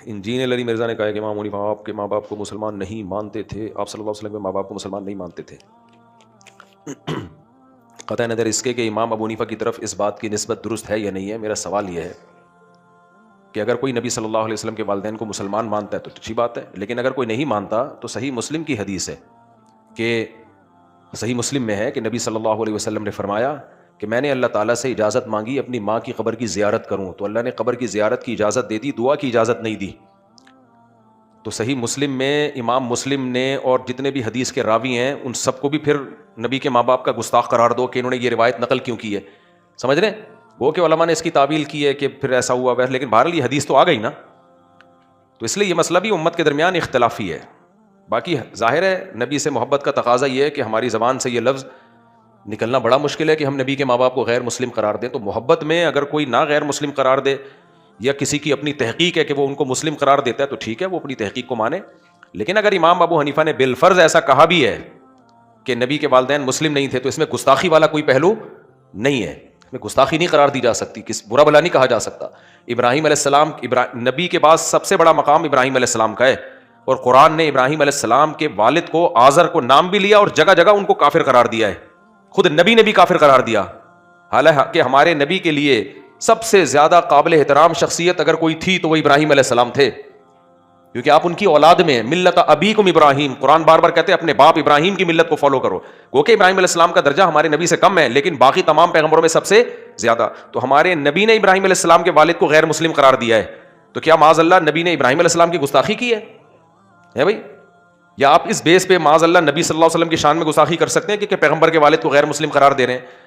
Engineer علی مرزا نے کہا ہے کہ امام حنیفہ آپ کے ماں باپ کو مسلمان نہیں مانتے تھے، آپ صلی اللہ علیہ وسلم کے ماں باپ کو مسلمان نہیں مانتے تھے۔ قطع نظر اس کے کہ امام ابو حنیفہ کی طرف اس بات کی نسبت درست ہے یا نہیں ہے، میرا سوال یہ ہے کہ اگر کوئی نبی صلی اللہ علیہ وسلم کے والدین کو مسلمان مانتا ہے تو اچھی بات ہے، لیکن اگر کوئی نہیں مانتا تو صحیح مسلم کی حدیث ہے کہ صحیح مسلم میں ہے کہ نبی صلی اللہ علیہ وسلم نے فرمایا کہ میں نے اللہ تعالیٰ سے اجازت مانگی اپنی ماں کی قبر کی زیارت کروں تو اللہ نے قبر کی زیارت کی اجازت دے دی، دعا کی اجازت نہیں دی۔ تو صحیح مسلم میں امام مسلم نے اور جتنے بھی حدیث کے راوی ہیں ان سب کو بھی پھر نبی کے ماں باپ کا گستاخ قرار دو کہ انہوں نے یہ روایت نقل کیوں کی ہے، سمجھ رہے ہیں؟ وہ کہ علماء نے اس کی تعویل کی ہے کہ پھر ایسا ہوا ویسا، لیکن بہرحال یہ حدیث تو آ گئی نا، تو اس لیے یہ مسئلہ بھی امت کے درمیان اختلافی ہے۔ باقی ظاہر ہے نبی سے محبت کا تقاضا یہ ہے کہ ہماری زبان سے یہ لفظ نکلنا بڑا مشکل ہے کہ ہم نبی کے ماں باپ کو غیر مسلم قرار دیں، تو محبت میں اگر کوئی نہ غیر مسلم قرار دے یا کسی کی اپنی تحقیق ہے کہ وہ ان کو مسلم قرار دیتا ہے تو ٹھیک ہے، وہ اپنی تحقیق کو مانے۔ لیکن اگر امام ابو حنیفہ نے بالفرض ایسا کہا بھی ہے کہ نبی کے والدین مسلم نہیں تھے تو اس میں گستاخی والا کوئی پہلو نہیں ہے، اس میں گستاخی نہیں قرار دی جا سکتی، کس برا بلا نہیں کہا جا سکتا۔ ابراہیم علیہ السلام نبی کے بعد سب سے بڑا مقام ابراہیم علیہ السلام کا ہے، اور قرآن نے ابراہیم علیہ السلام کے والد کو آزر کو نام بھی لیا اور جگہ جگہ ان کو کافر قرار دیا ہے، خود نبی نے بھی کافر قرار دیا۔ حالانکہ ہمارے نبی کے لیے سب سے زیادہ قابل احترام شخصیت اگر کوئی تھی تو وہ ابراہیم علیہ السلام تھے، کیونکہ آپ ان کی اولاد میں ملت ابیکم ابراہیم، قرآن بار بار کہتے ہیں اپنے باپ ابراہیم کی ملت کو فالو کرو، گو کہ ابراہیم علیہ السلام کا درجہ ہمارے نبی سے کم ہے لیکن باقی تمام پیغمبروں میں سب سے زیادہ۔ تو ہمارے نبی نے ابراہیم علیہ السلام کے والد کو غیر مسلم قرار دیا ہے، تو کیا معاذ اللہ نبی نے ابراہیم علیہ السلام کی گستاخی کی ہے بھائی؟ یا آپ اس بیس پہ معاذ اللہ نبی صلی اللہ علیہ وسلم کی شان میں گستاخی کر سکتے ہیں کہ پیغمبر کے والد کو غیر مسلم قرار دے رہے ہیں؟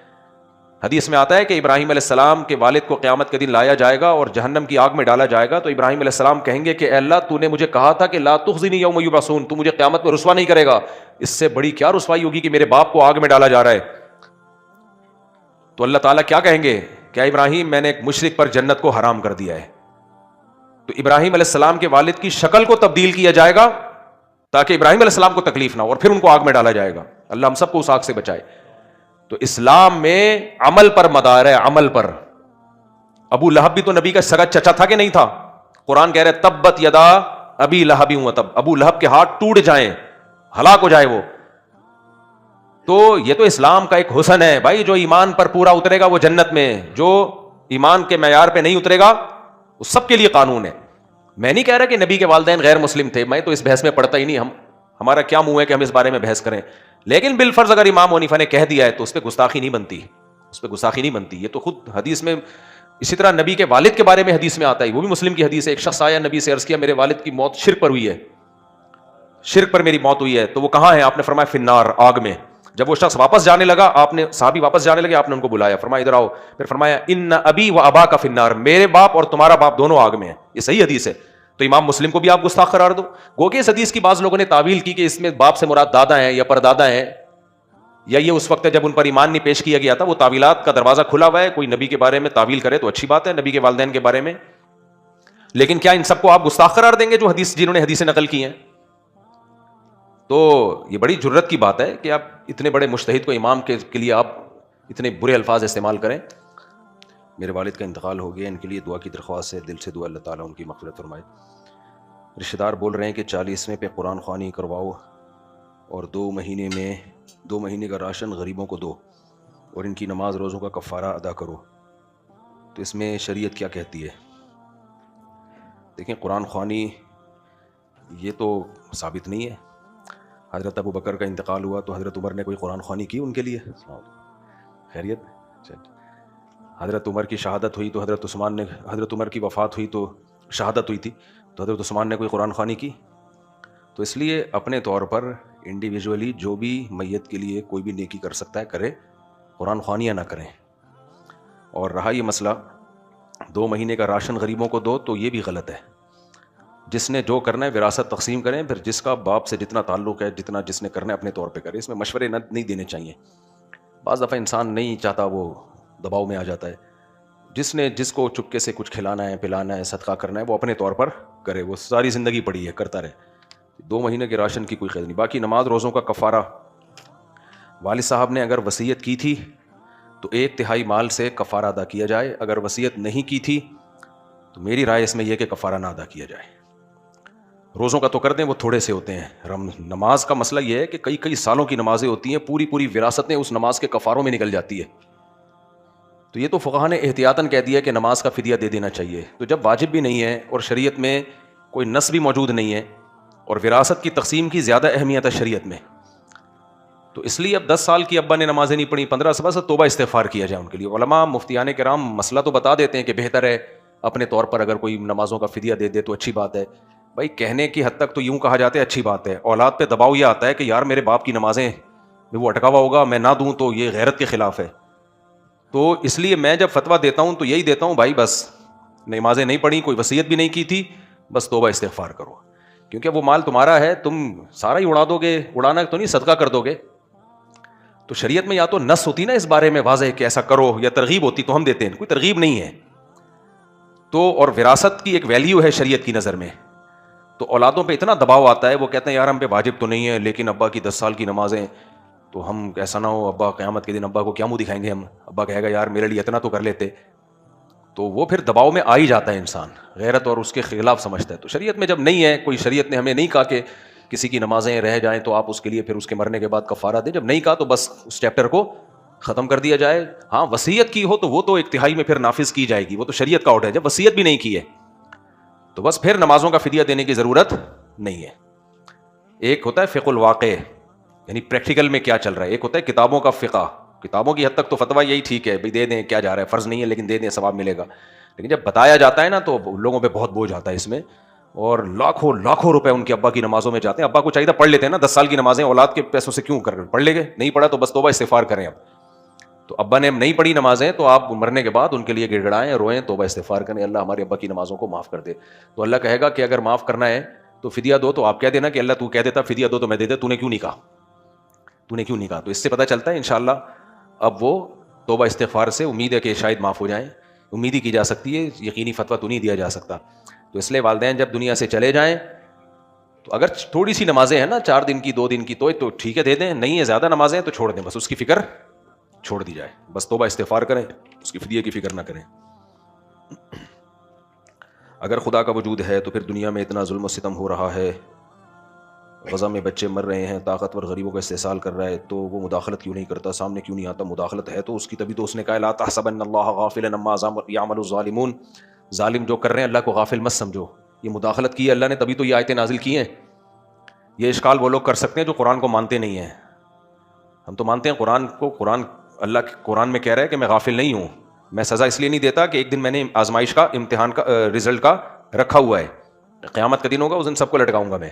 حدیث میں آتا ہے کہ ابراہیم علیہ السلام کے والد کو قیامت کے دن لایا جائے گا اور جہنم کی آگ میں ڈالا جائے گا، تو ابراہیم علیہ السلام کہیں گے کہ اے اللہ تو نے مجھے کہا تھا کہ لا تخزنی یوم یبعثون، تو مجھے قیامت میں رسوا نہیں کرے گا، اس سے بڑی کیا رسوائی ہوگی کہ میرے باپ کو آگ میں ڈالا جا رہا ہے۔ تو اللہ تعالیٰ کیا کہیں گے؟ کیا ابراہیم میں نے ایک مشرک پر جنت کو حرام کر دیا ہے۔ تو ابراہیم علیہ السلام کے والد کی شکل کو تبدیل کیا جائے گا تاکہ ابراہیم علیہ السلام کو تکلیف نہ ہو، اور پھر ان کو آگ میں ڈالا جائے گا۔ اللہ ہم سب کو اس آگ سے بچائے۔ تو اسلام میں عمل پر مدار ہے، عمل پر۔ ابو لہب بھی تو نبی کا سگا چچا تھا کہ نہیں تھا؟ قرآن کہہ رہے تبت یدا ابی لہب وتب، ابو لہب کے ہاتھ ٹوٹ جائیں، ہلاک ہو جائے وہ۔ تو یہ تو اسلام کا ایک حسن ہے بھائی، جو ایمان پر پورا اترے گا وہ جنت میں، جو ایمان کے معیار پہ نہیں اترے گا وہ سب کے لیے قانون ہے۔ میں نہیں کہہ رہا کہ نبی کے والدین غیر مسلم تھے، میں تو اس بحث میں پڑھتا ہی نہیں، ہمارا کیا منہ ہے کہ ہم اس بارے میں بحث کریں، لیکن بالفرض اگر امام حنیفہ نے کہہ دیا ہے تو اس پہ گستاخی نہیں بنتی، اس پہ گستاخی نہیں بنتی۔ یہ تو خود حدیث میں، اسی طرح نبی کے والد کے بارے میں حدیث میں آتا ہے، وہ بھی مسلم کی حدیث ہے۔ ایک شخص آیا نبی سے عرض کیا میرے والد کی موت شرک پر ہوئی ہے، شرک پر میری موت ہوئی ہے، تو وہ کہاں ہے؟ آپ نے فرمایا فی النار، آگ میں۔ جب وہ شخص واپس جانے لگا، آپ نے صحابی واپس جانے لگے، آپ نے ان کو بلایا، فرمایا ادھر آؤ، پھر فرمایا ان ابی و ابا کا فی النار، میرے باپ اور تمہارا باپ دونوں آگ میں ہیں۔ یہ صحیح حدیث ہے، تو امام مسلم کو بھی آپ گستاخ قرار دو۔ گو کہ اس حدیث کی بعض لوگوں نے تعویل کی کہ اس میں باپ سے مراد دادا ہیں یا پردادا ہیں، یا یہ اس وقت جب ان پر ایمان نہیں پیش کیا گیا تھا۔ وہ تعویلات کا دروازہ کھلا ہوا ہے، کوئی نبی کے بارے میں تعویل کرے تو اچھی بات ہے، نبی کے والدین کے بارے میں، لیکن کیا ان سب کو آپ گستاخ قرار دیں گے جو جنہوں نے حدیثیں نقل کی ہیں؟ تو یہ بڑی جرت کی بات ہے کہ آپ اتنے بڑے مجتہد کو امام کے لیے آپ اتنے برے الفاظ استعمال کریں۔ میرے والد کا انتقال ہو گیا، ان کے لیے دعا کی درخواست ہے، دل سے دعا اللہ تعالیٰ ان کی مغفرت فرمائے۔ رشتہ دار بول رہے ہیں کہ 40ویں پہ قرآن خوانی کرواؤ اور 2 مہینے کا راشن غریبوں کو دو اور ان کی نماز روزوں کا کفارہ ادا کرو، تو اس میں شریعت کیا کہتی ہے؟ دیکھیں قرآن خوانی یہ تو ثابت نہیں ہے۔ حضرت ابو بکر کا انتقال ہوا تو حضرت عمر نے کوئی قرآن خوانی کی ان کے لیے؟ خیریت؟ حضرت عمر کی شہادت ہوئی تو حضرت عمر کی وفات ہوئی تو شہادت ہوئی تھی تو حضرت عثمان نے کوئی قرآن خوانی کی؟ تو اس لیے اپنے طور پر انڈیویجولی جو بھی میت کے لیے کوئی بھی نیکی کر سکتا ہے کرے، قرآن خوانیاں نہ کریں۔ اور رہا یہ مسئلہ 2 مہینے کا راشن غریبوں کو دو، تو یہ بھی غلط ہے۔ جس نے جو کرنا ہے وراثت تقسیم کریں، پھر جس کا باپ سے جتنا تعلق ہے، جس نے کرنا ہے اپنے طور پہ کرے، اس میں مشورے نہیں دینے چاہیے۔ بعض دفعہ انسان نہیں چاہتا، وہ دباؤ میں آ جاتا ہے۔ جس کو چپکے سے کچھ کھلانا ہے، پلانا ہے، صدقہ کرنا ہے، وہ اپنے طور پر کرے، وہ ساری زندگی پڑی ہے کرتا رہے۔ 2 مہینے کے راشن کی کوئی قید نہیں۔ باقی نماز روزوں کا کفارہ، والد صاحب نے اگر وصیت کی تھی تو 1/3 مال سے کفارہ ادا کیا جائے، اگر وصیت نہیں کی تھی تو میری رائے اس میں یہ کہ کفارہ نہ ادا کیا جائے۔ روزوں کا تو کر دیں وہ تھوڑے سے ہوتے ہیں. نماز کا مسئلہ یہ ہے کہ کئی کئی سالوں کی نمازیں ہوتی ہیں, پوری پوری وراثتیں اس نماز کے کفاروں میں نکل جاتی ہے. تو یہ تو فقہا نے احتیاطاً کہہ دیا کہ نماز کا فدیہ دے دینا چاہیے. تو جب واجب بھی نہیں ہے اور شریعت میں کوئی نص بھی موجود نہیں ہے اور وراثت کی تقسیم کی زیادہ اہمیت ہے شریعت میں, تو اس لیے اب 10 سال کی ابا نے نمازیں نہیں پڑھی, 15 سال سے توبہ استغفار کیا جائے ان کے لیے. علماء مفتیان کرام مسئلہ تو بتا دیتے ہیں کہ بہتر ہے اپنے طور پر اگر کوئی نمازوں کا فدیہ دے دے تو اچھی بات ہے. بھائی کہنے کی حد تک تو یوں کہا جاتا ہے اچھی بات ہے, اولاد پہ دباؤ یہ آتا ہے کہ یار میرے باپ کی نمازیں وہ اٹکا ہوا ہوگا, میں نہ دوں تو یہ غیرت کے خلاف ہے. تو اس لیے میں جب فتویٰ دیتا ہوں تو یہی دیتا ہوں, بھائی بس نمازیں نہیں پڑھی, کوئی وصیت بھی نہیں کی تھی, بس توبہ استغفار کرو, کیونکہ وہ مال تمہارا ہے, تم سارا ہی اڑا دو گے, اڑانا تو نہیں صدقہ کر دو گے. تو شریعت میں یا تو نص ہوتی نا اس بارے میں واضح کہ ایسا کرو, یا ترغیب ہوتی تو ہم دیتے ہیں, کوئی ترغیب نہیں ہے. تو اور وراثت کی ایک ویلیو ہے شریعت کی نظر میں, تو اولادوں پہ اتنا دباؤ آتا ہے, وہ کہتے ہیں یار ہم پہ واجب تو نہیں ہے لیکن ابا کی 10 سال کی نمازیں, تو ہم ایسا نہ ہو ابا قیامت کے دن ابا کو کیا منہ دکھائیں گے ہم, ابا کہے گا یار میرے لیے اتنا تو کر لیتے. تو وہ پھر دباؤ میں آ ہی جاتا ہے انسان, غیرت اور اس کے خلاف سمجھتا ہے. تو شریعت میں جب نہیں ہے کوئی, شریعت نے ہمیں نہیں کہا کہ کسی کی نمازیں رہ جائیں تو آپ اس کے لیے پھر اس کے مرنے کے بعد کفارہ دیں, جب نہیں کہا تو بس اس چیپٹر کو ختم کر دیا جائے. ہاں وصیت کی ہو تو وہ تو ایک تہائی میں پھر نافذ کی جائے گی, وہ تو شریعت کا آرڈر ہے. جب وصیت بھی نہیں کی ہے تو بس پھر نمازوں کا فدیہ دینے کی ضرورت نہیں ہے. ایک ہوتا ہے فقہ الواقع, یعنی پریکٹیکل میں کیا چل رہا ہے, ایک ہوتا ہے کتابوں کا فقہ. کتابوں کی حد تک تو فتویٰ یہی ٹھیک ہے, بھائی دے دیں کیا جا رہا ہے, فرض نہیں ہے لیکن دے دیں ثواب ملے گا. لیکن جب بتایا جاتا ہے نا تو لوگوں پہ بہت بوجھ آتا ہے اس میں, اور لاکھوں لاکھوں روپے ان کے ابا کی نمازوں میں جاتے ہیں. ابا کو چاہیے پڑھ لیتے ہیں نا 10 سال کی نمازیں, اولاد کے پیسوں سے کیوں کر پڑھ لے گئے, نہیں پڑھا تو بس توبہ استغفار کریں. اب تو ابا نے نہیں پڑھی نمازیں تو آپ مرنے کے بعد ان کے لیے گڑ گڑائیں, روئیں, توبہ استغفار کریں, اللہ ہمارے ابا کی نمازوں کو معاف کر دے. تو اللہ کہے گا کہ اگر معاف کرنا ہے تو فدیہ دو, تو آپ کہہ دینا کہ اللہ تو کہہ دیتا فدیہ دو تو میں دے دے, تو نے کیوں نہیں کہا, تو نے کیوں نہیں کہا. تو اس سے پتہ چلتا ہے انشاءاللہ اب وہ توبہ استغفار سے امید ہے کہ شاید معاف ہو جائیں, امید ہی کی جا سکتی ہے, یقینی فتویٰ تو نہیں دیا جا سکتا. تو اس لیے والدین جب دنیا سے چلے جائیں تو اگر تھوڑی سی نمازیں ہیں نا 4 دن کی 2 دن کی تو ٹھیک ہے دے دیں, نہیں ہے زیادہ نمازیں تو چھوڑ دیں, بس اس کی فکر چھوڑ دی جائے, بس توبہ استغفار کریں, اس کی فدیے کی فکر نہ کریں. اگر خدا کا وجود ہے تو پھر دنیا میں اتنا ظلم و ستم ہو رہا ہے, غزہ میں بچے مر رہے ہیں, طاقتور غریبوں کا استحصال کر رہا ہے, تو وہ مداخلت کیوں نہیں کرتا, سامنے کیوں نہیں آتا؟ مداخلت ہے تو اس کی, تبھی تو اس نے کہا لا تحسبن اللہ غافلا عما یعمل الظالمون, ظالم جو کر رہے ہیں اللہ کو غافل مت سمجھو, یہ مداخلت کی ہے اللہ نے, تبھی تو یہ آیتیں نازل کی ہیں. یہ اشکال وہ لوگ کر سکتے ہیں جو قرآن کو مانتے نہیں ہیں. ہم تو مانتے ہیں قرآن کو, اللہ قرآن میں کہہ رہا ہے کہ میں غافل نہیں ہوں, میں سزا اس لیے نہیں دیتا کہ ایک دن میں نے آزمائش کا, امتحان کا, رزلٹ کا رکھا ہوا ہے, قیامت کا دن ہوگا اس دن سب کو لٹکاؤں گا میں.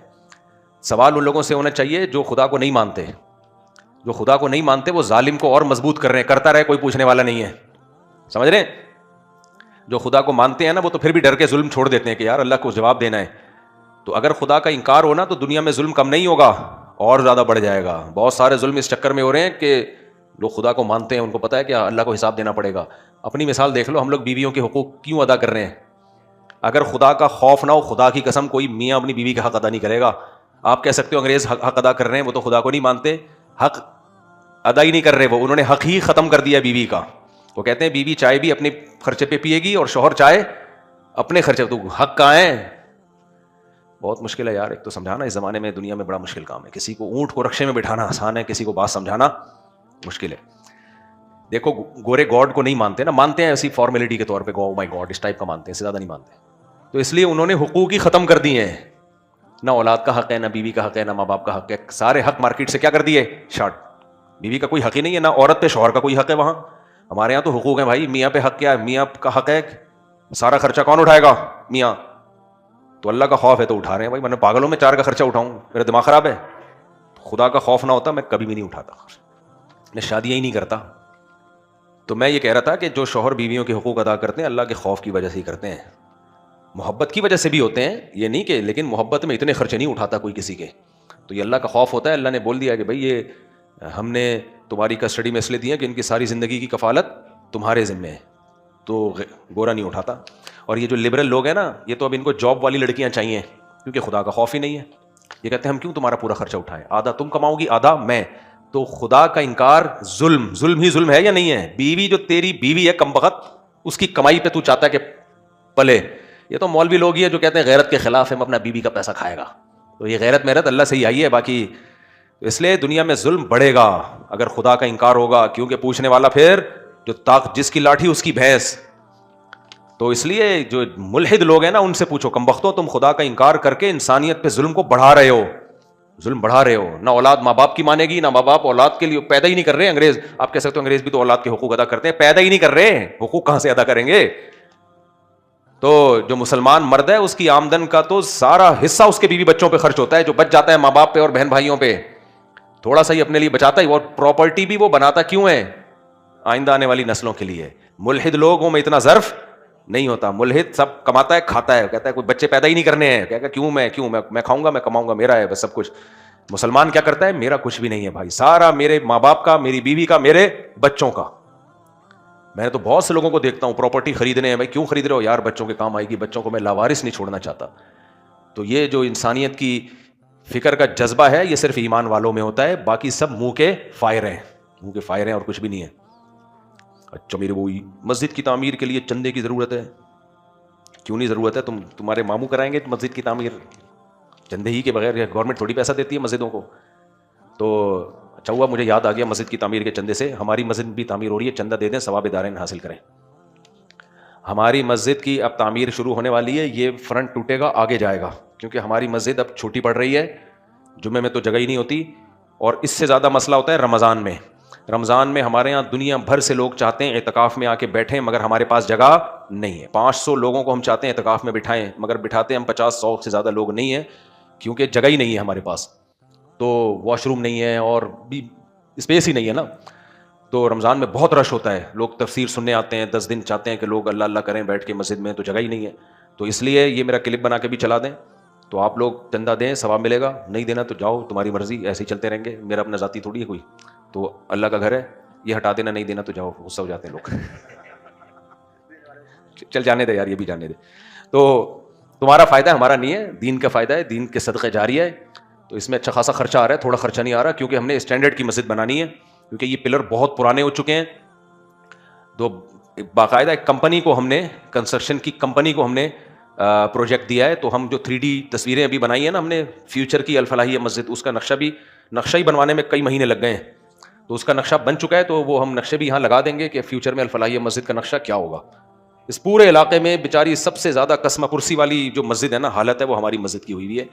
سوال ان لوگوں سے ہونا چاہیے جو خدا کو نہیں مانتے, جو خدا کو نہیں مانتے وہ ظالم کو اور مضبوط کر رہے ہیں, کرتا رہے کوئی پوچھنے والا نہیں ہے, سمجھ رہے ہیں؟ جو خدا کو مانتے ہیں نا وہ تو پھر بھی ڈر کے ظلم چھوڑ دیتے ہیں کہ یار اللہ کو جواب دینا ہے. تو اگر خدا کا انکار ہونا تو دنیا میں ظلم کم نہیں ہوگا, اور زیادہ بڑھ جائے گا. بہت سارے ظلم اس چکر میں ہو رہے ہیں کہ لوگ خدا کو مانتے ہیں, ان کو پتہ ہے کہ اللہ کو حساب دینا پڑے گا. اپنی مثال دیکھ لو, ہم لوگ بیویوں کے حقوق کیوں ادا کر رہے ہیں؟ اگر خدا کا خوف نہ ہو, خدا کی قسم کوئی میاں اپنی بیوی کا حق ادا نہیں کرے گا. آپ کہہ سکتے ہو انگریز حق ادا کر رہے ہیں, وہ تو خدا کو نہیں مانتے, حق ادا ہی نہیں کر رہے, وہ انہوں نے حق ہی ختم کر دیا بیوی کا. وہ کہتے ہیں بیوی چائے بھی اپنے خرچے پہ پیے گی اور شوہر چائے اپنے خرچے. تو حق کہاں ہے؟ بہت مشکل ہے یار, ایک تو سمجھانا اس زمانے میں دنیا میں بڑا مشکل کام ہے. کسی کو اونٹ کو رکشے میں بٹھانا آسان ہے, کسی کو بات سمجھانا مشکل ہے. دیکھو گورے گاڈ کو نہیں مانتے نا, مانتے ہیں ایسی فارمیلٹی کے طور پہ, گو مائی گاڈ اس ٹائپ کا مانتے ہیں, اس سے زیادہ نہیں مانتے. تو اس لیے انہوں نے حقوق ہی ختم کر دیے ہیں, نہ اولاد کا حق ہے, نہ بیوی کا حق ہے, نہ ماں باپ کا حق ہے. سارے حق مارکیٹ سے کیا کر دیے شارٹ. بیوی کا کوئی حق ہی نہیں ہے, نہ عورت پہ شوہر کا کوئی حق ہے. وہاں ہمارے یہاں تو حقوق ہیں بھائی. میاں پہ حق کیا ہے؟ میاں کا حق ہے سارا خرچہ کون اٹھائے گا؟ میاں. تو اللہ کا خوف ہے تو اٹھا رہے ہیں بھائی, میں پاگلوں میں 4 کا خرچہ اٹھاؤں, میرا دماغ خراب ہے. خدا کا خوف نہ ہوتا میں کبھی بھی نہیں اٹھاتا, میں شادیاں ہی نہیں کرتا. تو میں یہ کہہ رہا تھا کہ جو شوہر بیویوں کے حقوق ادا کرتے ہیں اللہ کے خوف کی وجہ سے ہی کرتے ہیں, محبت کی وجہ سے بھی ہوتے ہیں, یہ نہیں کہ, لیکن محبت میں اتنے خرچے نہیں اٹھاتا کوئی کسی کے. تو یہ اللہ کا خوف ہوتا ہے. اللہ نے بول دیا کہ بھائی یہ ہم نے تمہاری کسٹڈی میں اس لیے دی ہے کہ ان کی ساری زندگی کی کفالت تمہارے ذمہ ہے, تو گورا نہیں اٹھاتا. اور یہ جو لبرل لوگ ہیں نا, یہ تو اب ان کو جاب والی لڑکیاں چاہیے, کیونکہ خدا کا خوف ہی نہیں ہے. یہ کہتے ہیں ہم کیوں تمہارا پورا خرچہ اٹھائیں, آدھا تم کماؤ گی آدھا میں. تو خدا کا انکار ظلم ہی ظلم ہے یا نہیں ہے؟ بیوی جو تیری بیوی ہے کم بخت, اس کی کمائی پہ تو چاہتا ہے کہ پلے, یہ تو مولوی لوگ ہی ہیں جو کہتے ہیں غیرت کے خلاف ہم اپنا بیوی کا پیسہ کھائے گا. تو یہ غیرت محرت اللہ سے ہی آئی ہے. باقی اس لیے دنیا میں ظلم بڑھے گا اگر خدا کا انکار ہوگا, کیونکہ پوچھنے والا پھر جو جس کی لاٹھی اس کی بھینس. تو اس لیے جو ملحد لوگ ہیں نا, ان سے پوچھو کمبختو, تم خدا کا انکار کر کے انسانیت پہ ظلم کو بڑھا رہے ہو, ظلم بڑھا رہے ہو. نہ اولاد ماں باپ کی مانے گی, نہ ماں باپ اولاد کے لیے پیدا ہی نہیں کر رہے. انگریز, آپ کہہ سکتے ہو انگریز بھی تو اولاد کے حقوق ادا کرتے ہیں, پیدا ہی نہیں کر رہے, حقوق کہاں سے ادا کریں گے. تو جو مسلمان مرد ہے اس کی آمدن کا تو سارا حصہ اس کے بیوی بچوں پہ خرچ ہوتا ہے, جو بچ جاتا ہے ماں باپ پہ اور بہن بھائیوں پہ, تھوڑا سا ہی اپنے لیے بچاتا ہے. اور پراپرٹی بھی وہ بناتا کیوں ہے؟ آئندہ آنے والی نسلوں کے لیے. ملحد لوگوں میں اتنا ظرف نہیں ہوتا. ملحد سب کماتا ہے کھاتا ہے, کہتا ہے کوئی بچے پیدا ہی نہیں کرنے ہیں, کہتا ہے کیوں میں کھاؤں گا, میں کماؤں گا, میرا ہے بس سب کچھ. مسلمان کیا کرتا ہے؟ میرا کچھ بھی نہیں ہے بھائی, سارا میرے ماں باپ کا, میری بیوی کا, میرے بچوں کا. میں تو بہت سے لوگوں کو دیکھتا ہوں پراپرٹی خریدنے ہیں, بھائی کیوں خرید رہے ہو؟ یار بچوں کے کام آئے گی, بچوں کو میں لاوارث نہیں چھوڑنا چاہتا. تو یہ جو انسانیت کی فکر کا جذبہ ہے یہ صرف ایمان والوں میں ہوتا ہے, باقی سب منہ کے فائر ہیں, منہ کے فائر ہیں اور کچھ بھی نہیں ہے. اچھا میرے وہی مسجد کی تعمیر کے لیے چندے کی ضرورت ہے. کیوں نہیں ضرورت ہے؟ تمہارے ماموں کرائیں گے مسجد کی تعمیر چندے ہی کے بغیر؟ گورنمنٹ تھوڑی پیسہ دیتی ہے مسجدوں کو. تو اچھا ہوا مجھے یاد آ گیا, مسجد کی تعمیر کے چندے سے ہماری مسجد بھی تعمیر ہو رہی ہے, چندہ دے دیں, ثواب دارین حاصل کریں. ہماری مسجد کی اب تعمیر شروع ہونے والی ہے, یہ فرنٹ ٹوٹے گا, آگے جائے گا, کیونکہ ہماری مسجد اب چھوٹی پڑ رہی ہے, جمعے میں تو جگہ ہی نہیں ہوتی, اور اس سے زیادہ مسئلہ ہوتا ہے رمضان میں. رمضان میں ہمارے یہاں دنیا بھر سے لوگ چاہتے ہیں اعتکاف میں آ کے بیٹھیں, مگر ہمارے پاس جگہ نہیں ہے. 500 لوگوں کو ہم چاہتے ہیں اعتکاف میں بٹھائیں, مگر بٹھاتے ہم 50-100 سے زیادہ لوگ نہیں ہیں, کیونکہ جگہ ہی نہیں ہے ہمارے پاس. تو واش روم نہیں ہے اور بھی اسپیس ہی نہیں ہے نا. تو رمضان میں بہت رش ہوتا ہے, لوگ تفسیر سننے آتے ہیں, 10 دن چاہتے ہیں کہ لوگ اللہ اللہ کریں بیٹھ کے مسجد میں, تو جگہ ہی نہیں ہے. تو اس لیے یہ میرا کلپ بنا کے بھی چلا دیں, تو آپ لوگ چندہ دیں, ثواب ملے گا. نہیں دینا تو جاؤ, تمہاری مرضی, ایسے ہی چلتے رہیں گے, میرا اپنا ذاتی تھوڑی ہے کوئی. تو اللہ کا گھر ہے, یہ ہٹا دینا, نہیں دینا تو جاؤ, غصہ ہو جاتے ہیں لوگ. چل جانے دے یار, یہ بھی جانے دے. تو تمہارا فائدہ ہے, ہمارا نہیں ہے, دین کا فائدہ ہے, دین کے صدقے جاری ہے. تو اس میں اچھا خاصا خرچہ آ رہا ہے, تھوڑا خرچہ نہیں آ رہا, کیونکہ ہم نے اسٹینڈرڈ کی مسجد بنانی ہے, کیونکہ یہ پلر بہت پرانے ہو چکے ہیں. تو باقاعدہ ایک کمپنی کو ہم نے, کنسٹرکشن کی کمپنی کو ہم نے پروجیکٹ دیا ہے. تو ہم جو 3D تصویریں ابھی بنائی ہیں نا ہم نے فیوچر کی الفلاحیہ مسجد, اس کا نقشہ ہی بنوانے میں کئی مہینے لگ گئے ہیں. تو اس کا نقشہ بن چکا ہے, تو وہ ہم نقشے بھی یہاں لگا دیں گے کہ فیوچر میں الفلاحیہ مسجد کا نقشہ کیا ہوگا. اس پورے علاقے میں بیچاری سب سے زیادہ قسمہ کرسی والی جو مسجد ہے نا, حالت ہے, وہ ہماری مسجد کی ہوئی ہے.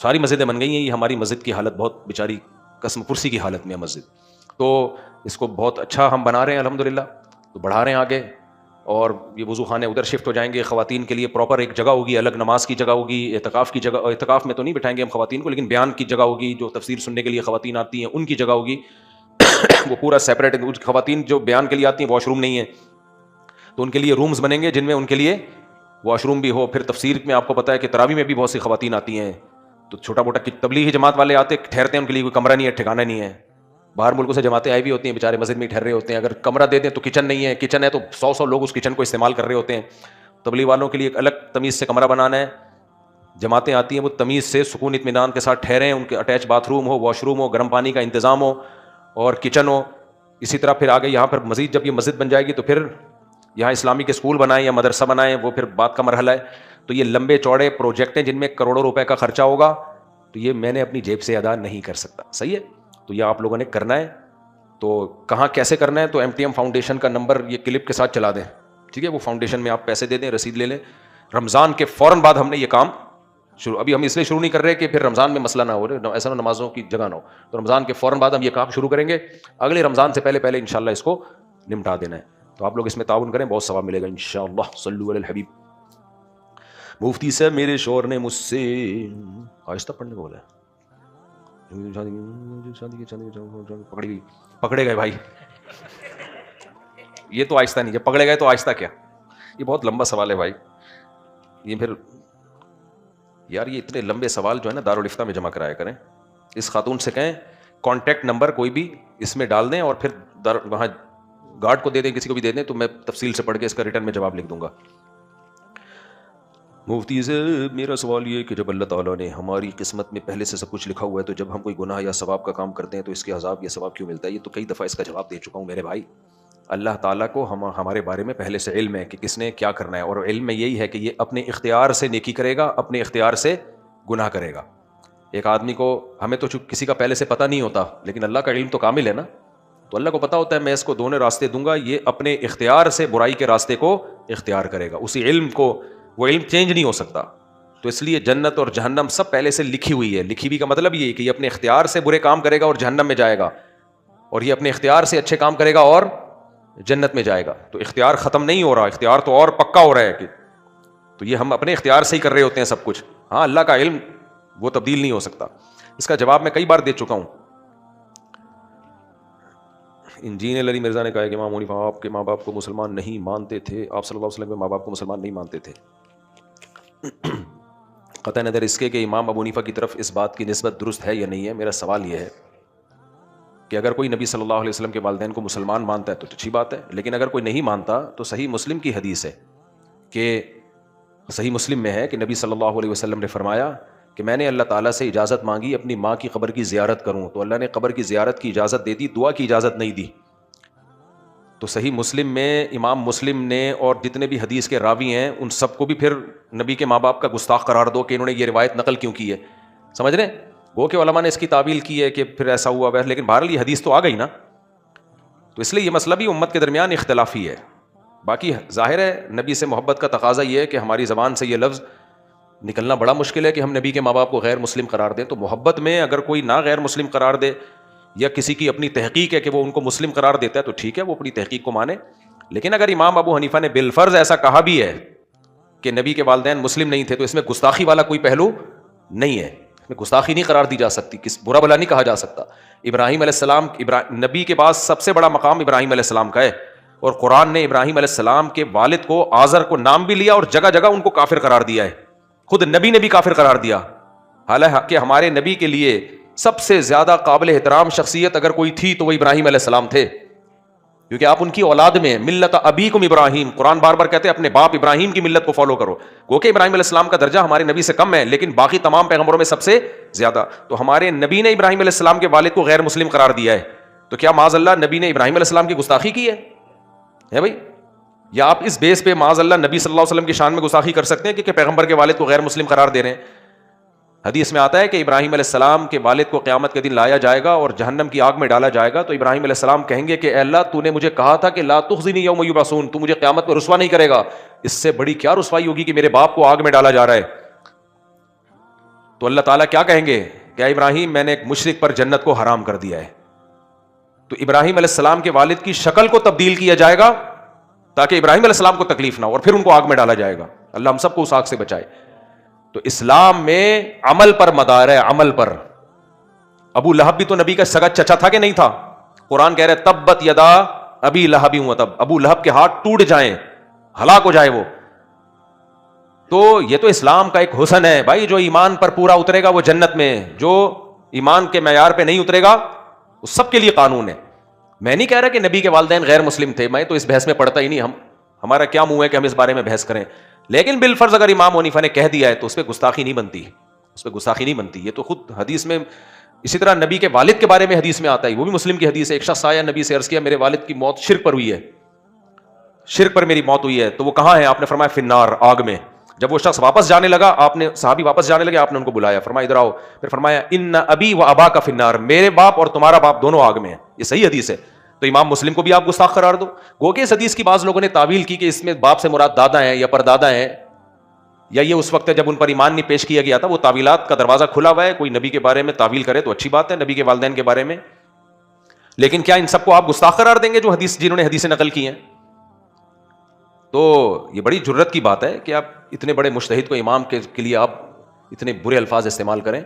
ساری مسجدیں بن گئی ہیں, یہ ہماری مسجد کی حالت بہت بیچاری قسم کرسی کی حالت میں ہے مسجد. تو اس کو بہت اچھا ہم بنا رہے ہیں الحمدللہ, تو بڑھا رہے ہیں آگے. اور یہ وضو خانے ادھر شفٹ ہو جائیں گے, خواتین کے لیے پراپر ایک جگہ ہوگی, الگ نماز کی جگہ ہوگی, اعتکاف کی جگہ, اعتکاف میں تو نہیں بٹھائیں گے ہم خواتین کو, لیکن بیان کی جگہ ہوگی, جو تفسیر سننے کے لیے خواتین آتی ہیں ان کی جگہ ہوگی. وہ پورا سیپریٹ. خواتین جو بیان کے لیے آتی ہیں واش روم نہیں ہے, تو ان کے لیے رومز بنیں گے جن میں ان کے لیے واش روم بھی ہو. پھر تفسیر میں آپ کو پتا ہے کہ تراویح میں بھی بہت سی خواتین آتی ہیں, تو چھوٹا موٹا تبلیغی جماعت والے آتے ٹھہرتے ہیں, ان کے لیے کوئی کمرہ نہیں ہے, ٹھکانا نہیں ہے. باہر ملکوں سے جماعتیں آئی بھی ہوتی ہیں, بیچارے مسجد میں ٹھہر رہے ہوتے ہیں, اگر کمرہ دے دیں تو کچن نہیں ہے, کچن ہے تو 100 لوگ اس کچن کو استعمال کر رہے ہوتے ہیں. تبلیغ والوں کے لیے ایک الگ تمیز سے کمرہ بنانا ہے. جماعتیں آتی ہیں وہ تمیز سے سکون اطمینان کے ساتھ ٹھہریں, ان کے اٹیچ باتھ روم ہو, واش روم ہو, گرم پانی کا انتظام ہو اور کچن ہو. اسی طرح پھر آگے یہاں پر مزید جب یہ مسجد بن جائے گی تو پھر یہاں اسلامی کے اسکول بنائیں یا مدرسہ بنائیں, وہ پھر بات کا مرحلہ ہے. تو یہ لمبے چوڑے پروجیکٹ ہیں جن میں کروڑوں روپے کا خرچہ ہوگا, تو یہ میں نے اپنی جیب سے ادا نہیں کر سکتا. صحیح ہے, تو یہ آپ لوگوں نے کرنا ہے. تو کہاں کیسے کرنا ہے, تو MTM فاؤنڈیشن کا نمبر یہ کلپ کے ساتھ چلا دیں, ٹھیک ہے. وہ فاؤنڈیشن میں آپ پیسے دے دیں, رسید لے لیں. رمضان کے فوراً بعد ہم نے یہ کام شروع, ابھی ہم اس لیے شروع نہیں کر رہے کہ پھر رمضان میں مسئلہ نہ ہو رہے, ایسا نہ نمازوں کی جگہ نہ ہو. تو رمضان کے فوراً بعد ہم یہ کام شروع کریں گے, اگلے رمضان سے پہلے انشاءاللہ اس کو نمٹا دینا ہے. تو آپ لوگ اس میں تعاون کریں, بہت ثواب ملے گا انشاءاللہ. صلو علی الحبیب. مفتی صاحب میرے شوہر نے مجھ سے آہستہ پڑھنے کو بولا ہے, پکڑے گئے بھائی, یہ تو آہستہ نہیں, جب پکڑے گئے تو آہستہ کیا, یہ بہت لمبا سوال ہے بھائی. یہ پھر یار یہ اتنے لمبے سوال جو ہے نا دارالفتہ میں جمع کرایا کریں. اس خاتون سے کہیں کانٹیکٹ نمبر کوئی بھی اس میں ڈال دیں اور پھر وہاں گارڈ کو دے دیں, کسی کو بھی دے دیں, تو میں تفصیل سے پڑھ کے اس کا ریٹرن میں جواب لکھ دوں گا. مفتی سے میرا سوال یہ ہے کہ جب اللہ تعالیٰ نے ہماری قسمت میں پہلے سے سب کچھ لکھا ہوا ہے, تو جب ہم کوئی گناہ یا ثواب کا کام کرتے ہیں تو اس کے عذاب یا ثواب کیوں ملتا ہے؟ یہ تو کئی دفعہ اس کا جواب دے چکا ہوں میرے بھائی. اللہ تعالیٰ کو ہمارے بارے میں پہلے سے علم ہے کہ کس نے کیا کرنا ہے، اور علم میں یہی ہے کہ یہ اپنے اختیار سے نیکی کرے گا، اپنے اختیار سے گناہ کرے گا۔ ایک آدمی کو، ہمیں تو کسی کا پہلے سے پتہ نہیں ہوتا، لیکن اللہ کا علم تو کامل ہے نا، تو اللہ کو پتہ ہوتا ہے میں اس کو دونوں راستے دوں گا، یہ اپنے اختیار سے برائی کے راستے کو اختیار کرے گا، اسی علم کو، وہ علم چینج نہیں ہو سکتا۔ تو اس لیے جنت اور جہنم سب پہلے سے لکھی ہوئی ہے۔ لکھی ہوئی کا مطلب یہ ہے کہ یہ اپنے اختیار سے برے کام کرے گا اور جہنم میں جائے گا، اور یہ اپنے اختیار سے اچھے کام کرے گا اور جنت میں جائے گا۔ تو اختیار ختم نہیں ہو رہا، اختیار تو اور پکا ہو رہا ہے کہ تو یہ ہم اپنے اختیار سے ہی کر رہے ہوتے ہیں سب کچھ۔ ہاں، اللہ کا علم وہ تبدیل نہیں ہو سکتا۔ اس کا جواب میں کئی بار دے چکا ہوں۔ انجینئر علی مرزا نے کہا کہ امام حنیفہ آپ کے ماں باپ کو مسلمان نہیں مانتے تھے، آپ صلی اللہ علیہ وسلم کے ماں باپ کو مسلمان نہیں مانتے تھے۔ قطع نظر اس کے کہ امام ابو حنیفہ کی طرف اس بات کی نسبت درست ہے یا نہیں ہے، میرا سوال یہ ہے کہ اگر کوئی نبی صلی اللہ علیہ وسلم کے والدین کو مسلمان مانتا ہے تو اچھی بات ہے، لیکن اگر کوئی نہیں مانتا تو صحیح مسلم کی حدیث ہے کہ صحیح مسلم میں ہے کہ نبی صلی اللہ علیہ وسلم نے فرمایا کہ میں نے اللہ تعالیٰ سے اجازت مانگی اپنی ماں کی قبر کی زیارت کروں، تو اللہ نے قبر کی زیارت کی اجازت دے دی، دعا کی اجازت نہیں دی۔ تو صحیح مسلم میں امام مسلم نے اور جتنے بھی حدیث کے راوی ہیں ان سب کو بھی پھر نبی کے ماں باپ کا گستاخ قرار دو کہ انہوں نے یہ روایت نقل کیوں کی ہے، سمجھ رہے ہیں؟ وہ کہ علماء نے اس کی تعویل کی ہے کہ پھر ایسا ہوا ویسا، لیکن بہرحال یہ حدیث تو آ گئی نا، تو اس لیے یہ مسئلہ بھی امت کے درمیان اختلافی ہے۔ باقی ظاہر ہے نبی سے محبت کا تقاضا یہ ہے کہ ہماری زبان سے یہ لفظ نکلنا بڑا مشکل ہے کہ ہم نبی کے ماں باپ کو غیر مسلم قرار دیں، تو محبت میں اگر کوئی نہ غیر مسلم قرار دے یا کسی کی اپنی تحقیق ہے کہ وہ ان کو مسلم قرار دیتا ہے تو ٹھیک ہے، وہ اپنی تحقیق کو مانے۔ لیکن اگر امام ابو حنیفہ نے بالفرض ایسا کہا بھی ہے کہ نبی کے والدین مسلم نہیں تھے، تو اس میں گستاخی والا کوئی پہلو نہیں ہے، اس میں گستاخی نہیں قرار دی جا سکتی، برا بھلا نہیں کہا جا سکتا۔ ابراہیم علیہ السلام، نبی کے پاس سب سے بڑا مقام ابراہیم علیہ السلام کا ہے، اور قرآن نے ابراہیم علیہ السلام کے والد کو آزر کو نام بھی لیا اور جگہ جگہ ان کو کافر قرار دیا ہے، خود نبی نے بھی کافر قرار دیا۔ حالانکہ ہمارے نبی کے لیے سب سے زیادہ قابل احترام شخصیت اگر کوئی تھی تو وہ ابراہیم علیہ السلام تھے، کیونکہ آپ ان کی اولاد میں ملت ابیکم ابراہیم، قرآن بار بار کہتے ہیں اپنے باپ ابراہیم کی ملت کو فالو کرو، گو کہ ابراہیم علیہ السلام کا درجہ ہمارے نبی سے کم ہے لیکن باقی تمام پیغمبروں میں سب سے زیادہ۔ تو ہمارے نبی نے ابراہیم علیہ السلام کے والد کو غیر مسلم قرار دیا ہے، تو کیا معاذ اللہ نبی نے ابراہیم علیہ السلام کی گستاخی کی ہے بھائی؟ یا آپ اس بیس پہ معاذ اللہ نبی صلی اللہ علیہ وسلم کی شان میں گستاخی کر سکتے ہیں کہ پیغمبر کے والد کو غیر مسلم قرار دے رہے ہیں؟ حدیث میں آتا ہے کہ ابراہیم علیہ السلام کے والد کو قیامت کے دن لایا جائے گا اور جہنم کی آگ میں ڈالا جائے گا، تو ابراہیم علیہ السلام کہیں گے کہ اے اللہ تو نے مجھے کہا تھا کہ لا تخزنی یوم یبعثون، تو مجھے قیامت میں رسوا نہیں کرے گا، اس سے بڑی کیا رسوائی ہوگی کہ میرے باپ کو آگ میں ڈالا جا رہا ہے۔ تو اللہ تعالیٰ کیا کہیں گے کہ اے ابراہیم میں نے ایک مشرک پر جنت کو حرام کر دیا ہے، تو ابراہیم علیہ السلام کے والد کی شکل کو تبدیل کیا جائے گا تاکہ ابراہیم علیہ السلام کو تکلیف نہ ہو، اور پھر ان کو آگ میں ڈالا جائے گا۔ اللہ ہم سب کو اس آگ سے بچائے۔ تو اسلام میں عمل پر مدار ہے، عمل پر۔ ابو لہب بھی تو نبی کا سگا چچا تھا کہ نہیں تھا؟ قرآن کہہ رہے تبت یدا ابی لہب وتب، ابو لہب کے ہاتھ ٹوٹ جائیں، ہلاک ہو جائے وہ۔ تو یہ تو اسلام کا ایک حسن ہے بھائی، جو ایمان پر پورا اترے گا وہ جنت میں، جو ایمان کے معیار پہ نہیں اترے گا وہ سب کے لیے قانون ہے۔ میں نہیں کہہ رہا کہ نبی کے والدین غیر مسلم تھے، میں تو اس بحث میں پڑھتا ہی نہیں، ہمارا کیا منہ ہے کہ ہم اس بارے میں بحث کریں، لیکن بالفرض اگر امام حنیفہ نے کہہ دیا ہے تو اس پہ گستاخی نہیں بنتی، اس پہ گستاخی نہیں بنتی۔ یہ تو خود حدیث میں، اسی طرح نبی کے والد کے بارے میں حدیث میں آتا ہے، وہ بھی مسلم کی حدیث ہے۔ ایک شخص آیا نبی سے عرض کیا میرے والد کی موت شرک پر ہوئی ہے، شرک پر میری موت ہوئی ہے، تو وہ کہاں ہے؟ آپ نے فرمایا فی النار، آگ میں۔ جب وہ شخص واپس جانے لگا، آپ نے، صحابی واپس جانے لگے، آپ نے ان کو بلایا، فرمایا ادھر آؤ، پھر فرمایا ان ابی و ابا کا فی النار، میرے باپ اور تمہارا باپ دونوں آگ میں ہیں۔ یہ صحیح حدیث ہے، تو امام مسلم کو بھی آپ گستاخ قرار دو۔ گو کہ اس حدیث کی بعض لوگوں نے تعویل کی کہ اس میں باپ سے مراد دادا ہیں یا پردادا ہیں، یا یہ اس وقت جب ان پر ایمان نہیں پیش کیا گیا تھا، وہ تعویلات کا دروازہ کھلا ہوا ہے، کوئی نبی کے بارے میں تعویل کرے تو اچھی بات ہے، نبی کے والدین کے بارے میں، لیکن کیا ان سب کو آپ گستاخ قرار دیں گے جو جنہوں نے حدیثیں نقل کی ہیں؟ تو یہ بڑی جرت کی بات ہے کہ آپ اتنے بڑے مجتہد کو امام کے لیے آپ اتنے برے الفاظ استعمال کریں۔